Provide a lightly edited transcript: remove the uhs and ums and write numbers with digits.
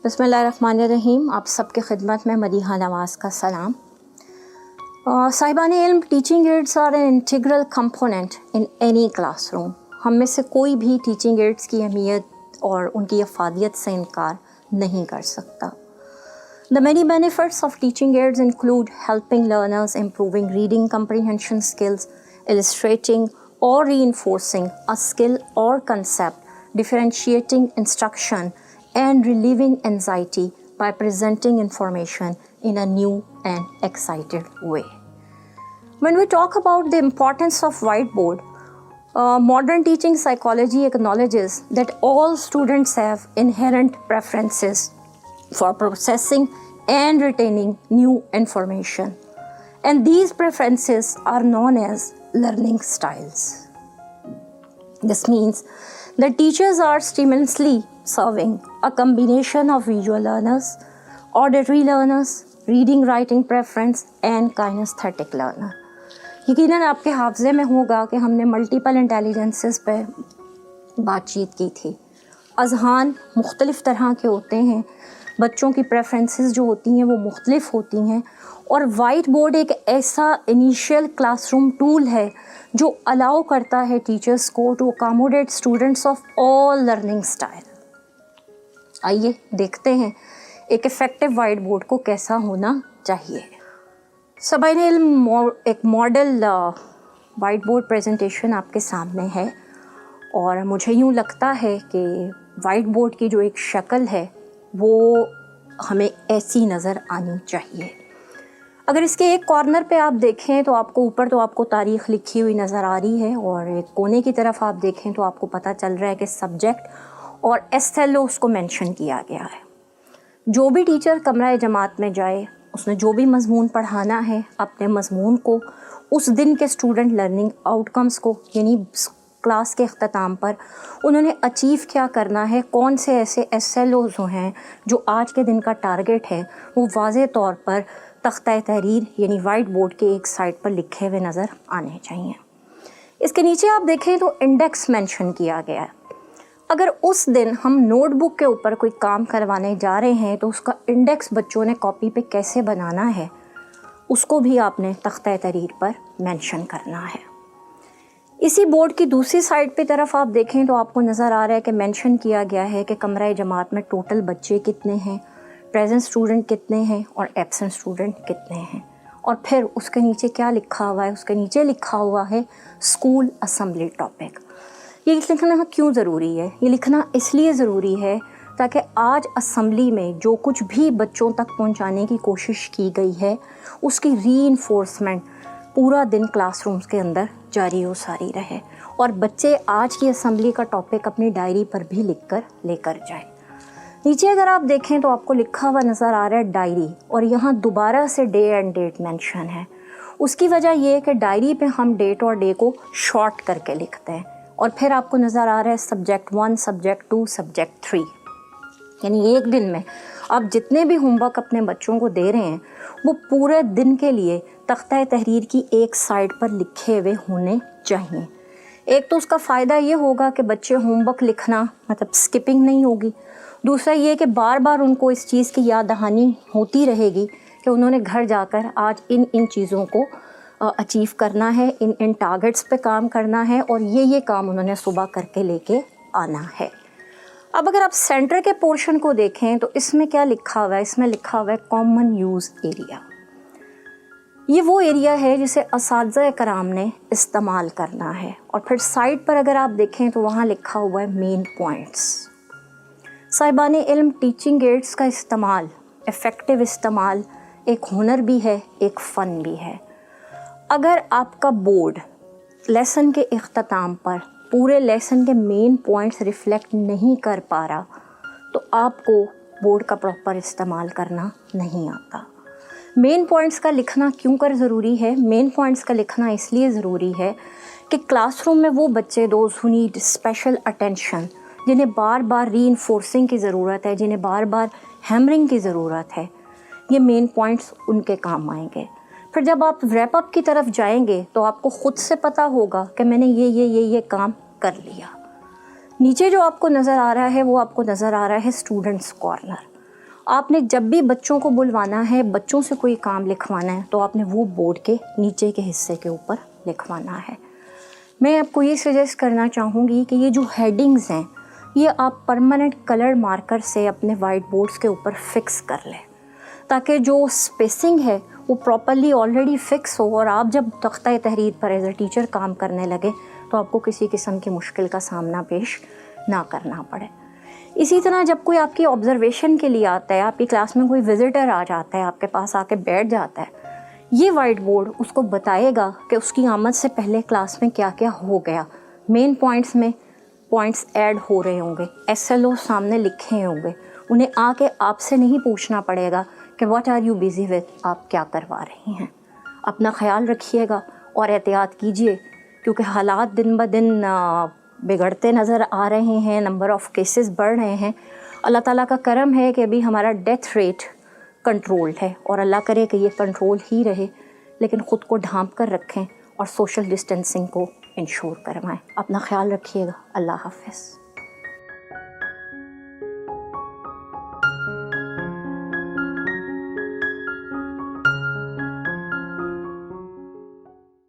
बिस्मिल्लाहिर्रहमानिर्रहीम। आप सबके खिदमत में मदीहा नवाज़ का सलाम। साहिबान इल्म, teaching aids are an integral component in any classroom. हम में से कोई भी टीचिंग एड्स की अहमियत और उनकी अफादियत से इनकार नहीं कर सकता। The many benefits of teaching aids include helping learners improving reading comprehension skills, illustrating or reinforcing a skill or concept, differentiating instruction, and relieving anxiety by presenting information in a new and excited way. When we talk about the importance of whiteboard, modern teaching psychology acknowledges that all students have inherent preferences for processing and retaining new information, and these preferences are known as learning styles. This means that teachers are stimulously serving a combination of visual learners, auditory learners, reading writing preference, and kinesthetic learner. यकीनन आपके हाफ़ज़े में होगा कि हमने multiple intelligences पे बातचीत की थी। अज़हान मुख्तलिफ़ तरह के होते हैं, बच्चों की प्रेफरेंसेस जो होती हैं वो मुख्तलिफ़ होती हैं, और वाइट बोर्ड एक ऐसा इनिशियल क्लासरूम टूल है जो अलाउ करता है टीचर्स को to accommodate students of all learning style. आइए देखते हैं एक इफ़ेक्टिव वाइट बोर्ड को कैसा होना चाहिए। साहिबान इल्म, एक मॉडल वाइट बोर्ड प्रेजेंटेशन आपके सामने है, और मुझे यूँ लगता है कि वाइट बोर्ड की जो एक शक्ल है वो हमें ऐसी नज़र आनी चाहिए। अगर इसके एक कॉर्नर पे आप देखें तो आपको ऊपर तो आपको तारीख़ लिखी हुई नज़र आ रही है, और एक कोने की तरफ आप देखें तो आपको पता चल रहा है कि सब्जेक्ट और एसएलओ उसको मेंशन किया गया है। जो भी टीचर कमरा जमात में जाए, उसने जो भी मज़मून पढ़ाना है, अपने मज़मून को, उस दिन के स्टूडेंट लर्निंग आउटकम्स को, यानी क्लास के अख्ताम पर उन्होंने अचीव क्या करना है, कौन से ऐसे एसएलओज़ हैं जो आज के दिन का टारगेट है, वो वाज़े तौर पर तख्ता तहरीर यानी वाइट बोर्ड के एक साइड पर लिखे हुए नज़र आने चाहिए। इसके नीचे आप देखें तो इंडेक्स मेंशन किया गया है। अगर उस दिन हम नोटबुक के ऊपर कोई काम करवाने जा रहे हैं तो उसका इंडेक्स बच्चों ने कॉपी पे कैसे बनाना है, उसको भी आपने तख्ता तहरीर पर मेंशन करना है। इसी बोर्ड की दूसरी साइड पे तरफ आप देखें तो आपको नज़र आ रहा है कि मेंशन किया गया है कि कमरा जमात में टोटल बच्चे कितने हैं, प्रेजेंट स्टूडेंट कितने हैं और एब्सेंट स्टूडेंट कितने हैं, और फिर उसके नीचे क्या लिखा हुआ है, उसके नीचे लिखा हुआ है स्कूल असेंबली टॉपिक। ये लिखना क्यों ज़रूरी है? ये लिखना इसलिए ज़रूरी है ताकि आज असेंबली में जो कुछ भी बच्चों तक पहुंचाने की कोशिश की गई है उसकी रीइंफोर्समेंट पूरा दिन क्लासरूम्स के अंदर जारी हो सारी रहे, और बच्चे आज की असेंबली का टॉपिक अपनी डायरी पर भी लिखकर लेकर जाएं। नीचे अगर आप देखें तो आपको लिखा हुआ नज़र आ रहा है डायरी, और यहाँ दोबारा से डे एंड डेट मेंशन है। उसकी वजह ये है कि डायरी पे हम डेट और डे को शॉर्ट करके लिखते हैं, और फिर आपको नज़र आ रहा है सब्जेक्ट 1, सब्जेक्ट 2, सब्जेक्ट 3, यानी एक दिन में आप जितने भी होमवर्क अपने बच्चों को दे रहे हैं वो पूरे दिन के लिए तख्ता तहरीर की एक साइड पर लिखे हुए होने चाहिए। एक तो उसका फ़ायदा ये होगा कि बच्चे होमवर्क लिखना मतलब स्किपिंग नहीं होगी। दूसरा ये कि बार बार उनको इस चीज़ की याद दहानी होती रहेगी कि उन्होंने घर जाकर आज इन इन चीज़ों को अचीव करना है, इन इन टारगेट्स पे काम करना है, और ये काम उन्होंने सुबह करके लेके आना है। अब अगर आप सेंटर के पोर्शन को देखें तो इसमें क्या लिखा हुआ है? इसमें लिखा हुआ है कॉमन यूज़ एरिया। ये वो एरिया है जिसे असातिज़ा कराम ने इस्तेमाल करना है, और फिर साइड पर अगर आप देखें तो वहाँ लिखा हुआ है मेन पॉइंट्स। साहिबान इल्म, टीचिंग एड्स का इस्तेमाल, इफ़ेक्टिव इस्तेमाल एक हुनर भी है, एक फ़न भी है। अगर आपका बोर्ड लेसन के इख्तिताम पर पूरे लेसन के मेन पॉइंट्स रिफ़्लेक्ट नहीं कर पा रहा तो आपको बोर्ड का प्रॉपर इस्तेमाल करना नहीं आता। मेन पॉइंट्स का लिखना क्यों कर ज़रूरी है? मेन पॉइंट्स का लिखना इसलिए ज़रूरी है कि क्लासरूम में वो बच्चे those who need special attention, जिन्हें बार बार रीइंफोर्सिंग की ज़रूरत है, जिन्हें बार बार हैमरिंग की ज़रूरत है, ये मेन पॉइंट्स उनके काम आएंगे। फिर जब आप रैप अप की तरफ जाएंगे तो आपको ख़ुद से पता होगा कि मैंने ये काम कर लिया। नीचे जो आपको नज़र आ रहा है वो आपको नज़र आ रहा है स्टूडेंट्स कॉर्नर। آپ نے جب بھی بچوں کو بلوانا ہے، بچوں سے کوئی کام لکھوانا ہے، تو آپ نے وہ بورڈ کے نیچے کے حصے کے اوپر لکھوانا ہے۔ میں آپ کو یہ سجیسٹ کرنا چاہوں گی کہ یہ جو ہیڈنگز ہیں یہ آپ پرماننٹ کلر مارکر سے اپنے وائٹ بورڈز کے اوپر فکس کر لیں، تاکہ جو اسپیسنگ ہے وہ پراپرلی آلریڈی فکس ہو، اور آپ جب تختہ تحریر پر ایز اے ٹیچر کام کرنے لگے تو آپ کو کسی قسم کی مشکل کا سامنا پیش نہ کرنا پڑے۔ اسی طرح جب کوئی آپ کی آبزرویشن کے لیے آتا ہے، آپ کی کلاس میں کوئی وزٹر آ جاتا ہے، آپ کے پاس آ کے بیٹھ جاتا ہے، یہ وائٹ بورڈ اس کو بتائے گا کہ اس کی آمد سے پہلے کلاس میں کیا کیا ہو گیا۔ مین پوائنٹس میں پوائنٹس ایڈ ہو رہے ہوں گے، ایس ایل او سامنے لکھے ہوں گے، انہیں آ کے آپ سے نہیں پوچھنا پڑے گا کہ what are you busy with, آپ کیا کروا رہی ہیں۔ اپنا خیال رکھیے گا اور احتیاط کیجیے، کیونکہ حالات دن بدن بگڑتے نظر آ رہے ہیں، نمبر آف کیسز بڑھ رہے ہیں۔ اللہ تعالیٰ کا کرم ہے کہ ابھی ہمارا ڈیتھ ریٹ کنٹرولڈ ہے، اور اللہ کرے کہ یہ کنٹرول ہی رہے، لیکن خود کو ڈھانپ کر رکھیں اور سوشل ڈسٹینسنگ کو انشور کروائیں۔ اپنا خیال رکھیے گا۔ اللہ حافظ۔